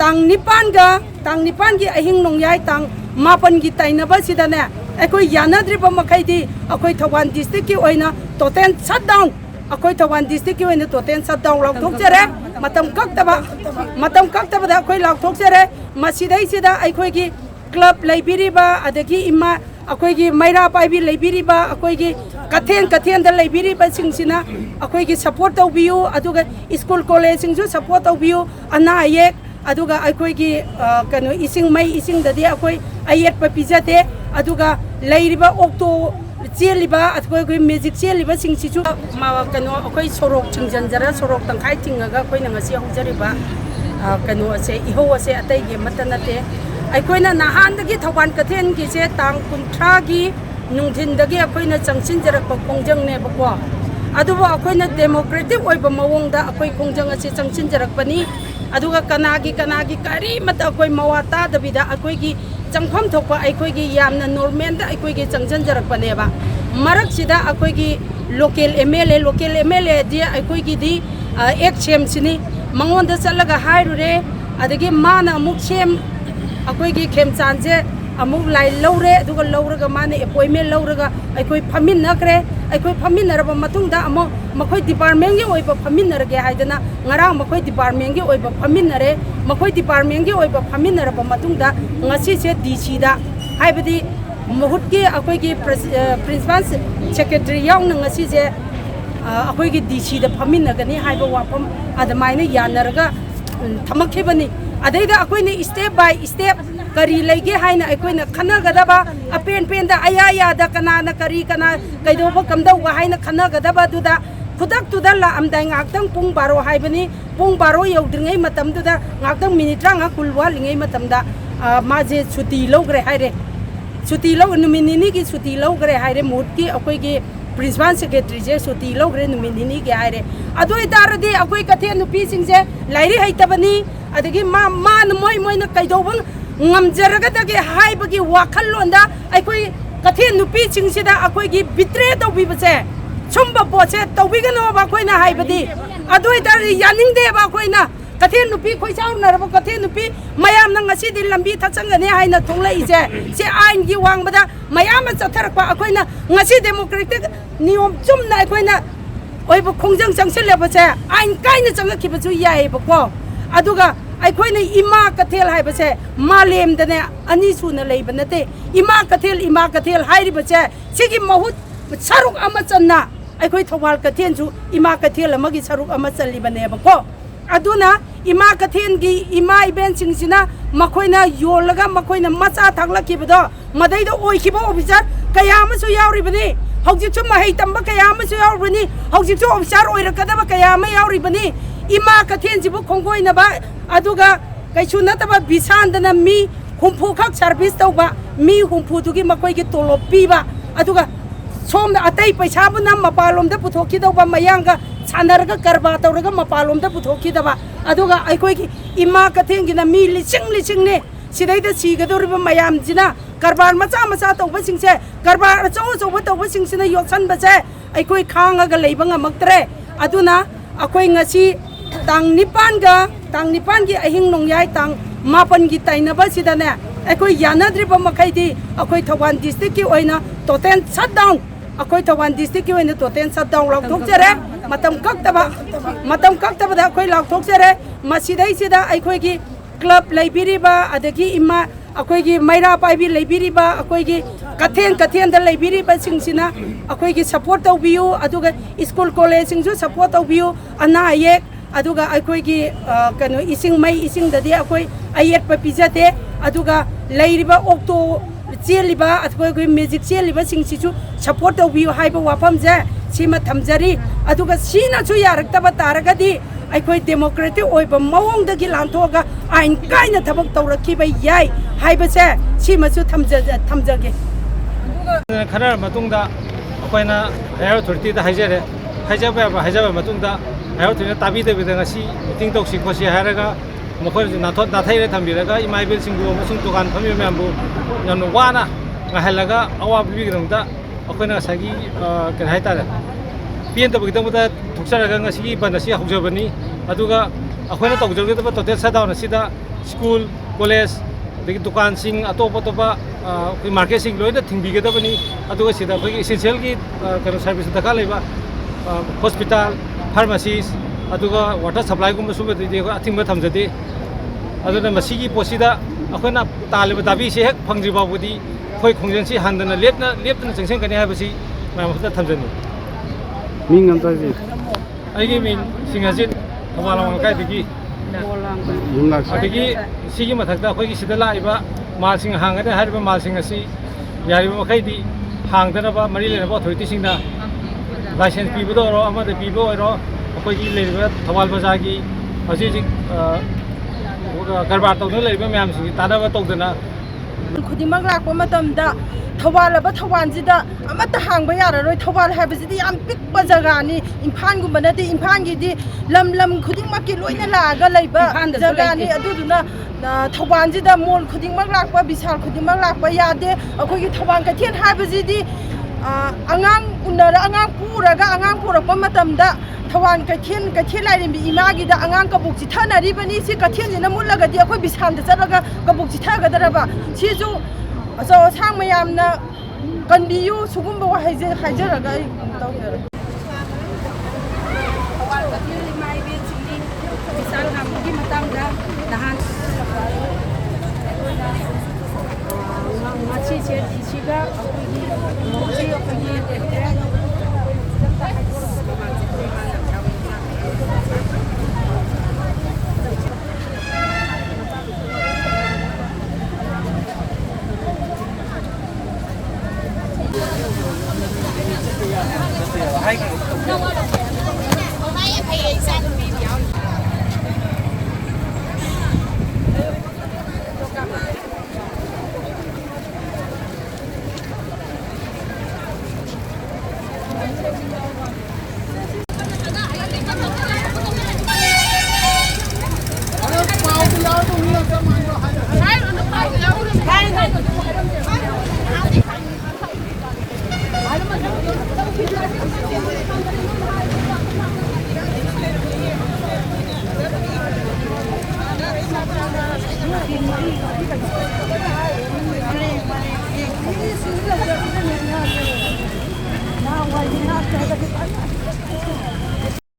tang nipan gi ahing nongyai tang mapan gi tainaba sidane akoi yanadriba makhaidi akoi Thawal district ki oina total shutdown akoi Thawal district ki oina total shutdown lauk thokjare matam kaktaba da akoi lauk thokjare masidai sida akoi gi club laibiriba adagi ima akoi gi maira paibi laibiriba akoi gi kathen da laibiriba singsina akoi gi support tawbiu aduga school college singju support tawbiu ana ayek aduga akoi gi kano ising mai ising dadi akoi ayet pa pijate aduga lairiba okto cheliba akoi gi magic cheliba singsichu ma kano akoi sorok chingjanjara sorok tangkhai tingaga akoi na ngasi hujariba kano ase iho ase atai ge matanate aikoina nahandagi Thawal kathen gi se tang kunthra gi nungthindagi akoina changsinjarakpa khongjang ne bako aduba akoina democratic oiba mawongda akoi khongjang ase changsinjarakpani aduga kanagi kari mata akoi mawata dabida akoi gi changpham thokpa akoi gi yamna normal da akoi gi changjanjarakpane ba marak sida akoi gi local MLA di akoi gi di ek chem sini mangonda chalaga hairure adagi mana muk chem akoi gi khemchanje amuk lai lore aduga lawraga mane appointment lawraga akoi phamin nakre akoi phamin naraba matungda amo makhoi department gi oiba phamin narage haidana ngarang makhoi department gi oiba phamin nare makhoi department gi oiba phamin naraba matungda ngasi se DC da haibadi muhut gi akoi gi principal secretary yaung ngasi je akoi gi DC da phamin nagani haiba wapam adamaina yanaraga thamakhebani adaida akoine step by step kari lege haina akoine khana gadaba apen da aya da kana na kari kana kaidoba kamda wa haina khana gadaba duda khudak tuda la amdai ngaktang pung baro haibani pung baro yaudringai matam duda ngaktang minute ranga kulwa lingai matamda maje chuti logre haire chuti log numinini ki chuti logre haire mutki akoi gi principal secretary je chuti logre numinini ki haire adoi daradi akoi kathe nupi singje lairi haitabani adagi ma moi na kaidoba ngamjaraga dagi haibagi wakhallonda akoi kathe nupi singsida akoi gi bitre tawbibase chumba poche tawbigano ba koina haibadi adoi dar yaning de ba koina kathe nupi khoisaw naraba kathe nupi mayam na ngasi di lambi thachangane haina thonglai je se ain gi wangbada mayam chatharakpa akoina ngasi democratic niyom chumna akoina oiba khongjang changsileba che ain kaina changakhibachu yai bako aduga aikoina ima kathel haibase malem dane ani suna leiba nate ima kathel hairiba che sigi mahut saruk ama channa aikoi Thawal kathen chu ima kathel amagi saruk ama chalibane bako aduna ima kathen gi ima event singsina makoina yolaga makoina macha thaklakibado madaido oikiba officer kaya amasu yauribani hojik chu mahai tamba kaya amasu yauribani hojik chu officer oirakadaba kaya ama yauribani ima kathen jibu khonggoina ba aduga kaichu nataba bisandana mi humpu khak service tawba mi humpu dugi makoi gi tolop piba aduga somda atai paisa buna mapalom da puthoki dawba mayanga sanarga karba tawraga mapalom da puthoki daba aduga aikoi gi ima kathen gi na mi lising ne sidai da sigadoriba mayam jina karbar macha tawba singse karbar acho tawba singsina yoksan bache aikoi khanga ga leiba ngamaktre aduna akoi ngasi tang nipan gi ahing nongyai tang mapan gi tainaba sidane akoi yanadriba makhaidi akoi Thawal district ki oina total shutdown akoi Thawal district ki oina total shutdown lauk thokjare matam kaktaba da akoi lauk thokjare masidai sida akoi gi club laibiriba adagi ima akoi gi maira paibi laibiriba akoi gi kathen da laibiriba singsina akoi gi support tawbiu aduga school college singju support tawbiu ana ayek aduga akoi gi kano ising mai ising dadi akoi ayet pa pijate aduga lairiba okto cheliba akoi gi magic cheliba singsichu support tawbiu haiba wafam je sima thamjari aduga sina chu yaraktaba taragadi akoi democratic oiba mawongdagi lanthoga ain kaina thabak tawrakhiba yai haibase sima chu thamjage khana matungda akoina higher authority da haijaba matungda higher authority tabi de bidanga si meeting tok si khosi haraga mokhoi nathot nathai re thambiraga imaibil singbu amasung dukan phami membu yamno wana ngahalaga awa bibigramda akoina sagi kan haitara pien tabuk thuksaraga ngasi banasi haujabani aduga akoina tawjagdaba total shutdown asida school college अदगी दुकान सिंग अतोप अतोप कोई market सिंग लोइना थिंगबिगदबनी अदुगा सिदा कोई essential की कनो service दरकार लेबा हॉस्पिटल फार्मेसीज अदुगा वाटर सप्लाई गुम सुबदि अथिंग थमजदे अदुना मसीगी पोसिदा अखोना तालिबा दाबी से हेक फंगजि बाबुदी खोई खोंजनसी हांदना लेपना चंगसें कने हाबसी मामखता थमजनी मिंग अमताजी अगी मिंग सिंगाजित थमालंग काइदगी युमलाक अदगी सिगी मथकता अखोगी सिदा लाइबा मालसिंग हांगने हारिबा मालसिंग असि यारिबा मखैदी हांगदनबा मरि लेनबा अथॉरिटी सिंगना लाइसेंस पीबदो रो अमदे पीबो रो अखोगी लेरिबा थवाल बजारगी हजिजिक कारबार तौदुना लेरिबा म्यामसिंग तानाबा तौदना खुदिमक लाकपा मतमदा थवालबा थवानजिदा अमता हांगबा याररोय थवाल हाबजिदि याम पिकपा जगानी इम्फानगुम्बा नते इम्फानगिदि लम खुदिमकि लोइना लागा लैबा जगानी अदुदुना थवानजिदा मोल खुदिमक लाकपा बिसाल खुदिमक लाकपा यादे अखोगी थवान कथेन हाबजिदि अंगांग उन्नरा अंगांग पुरागा अंगांग पुरकपा मतमदा थवान कथेन लाइरेंबी इमागिदा अंगांग कबुक चिथानरिबनी सि कथेनजिना मुल्लगदि अखोय बिसालदा चलगा कबुक चिथागदरबा सिजु अचौ असांग मयामना कनबियु सुगुम्बा हाइजरगा तौजर थवाल कथेन माइबे चिंगी बिसाल हामगी मतमदा नहान माची से दिसिगा अखोगी मोची अखोगी